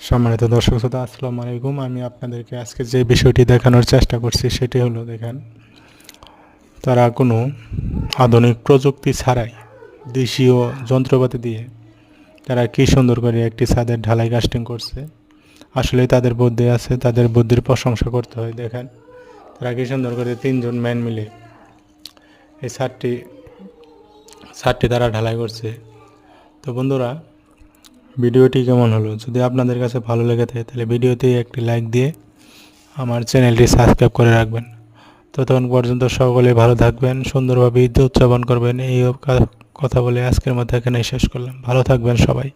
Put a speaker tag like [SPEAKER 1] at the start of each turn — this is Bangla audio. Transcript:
[SPEAKER 1] সম্মানিত দর্শক শ্রোতা, আসসালামু আলাইকুম। আমি আপনাদেরকে আজকে যে বিষয়টি দেখানোর চেষ্টা করছি সেটি হলো, দেখেন, তারা কোনো আধুনিক প্রযুক্তি ছাড়াই দেশীয় যন্ত্রপাতি দিয়ে তারা কী সুন্দর করে একটি ছাদের ঢালাই কাস্টিং করছে। আসলে তাদের বুদ্ধি আছে, তাদের বুদ্ধির প্রশংসা করতে হয়। দেখেন তারা কী সুন্দর করে তিনজন ম্যান মিলে এই ছাদটি তারা ঢালাই করছে। তো বন্ধুরা, ভিডিওটি কেমন হলো? যদি আপনাদের কাছে ভালো লেগে থাকে তাহলে ভিডিওতে একটি লাইক দিয়ে আমার চ্যানেলটি সাবস্ক্রাইব করে রাখবেন। ততক্ষণ পর্যন্ত সকলে ভালো থাকবেন, সুন্দরভাবে ঈদ উদযাপন করবেন। এই কথা বলে আজকের মতো এখানেই শেষ করলাম। ভালো থাকবেন সবাই।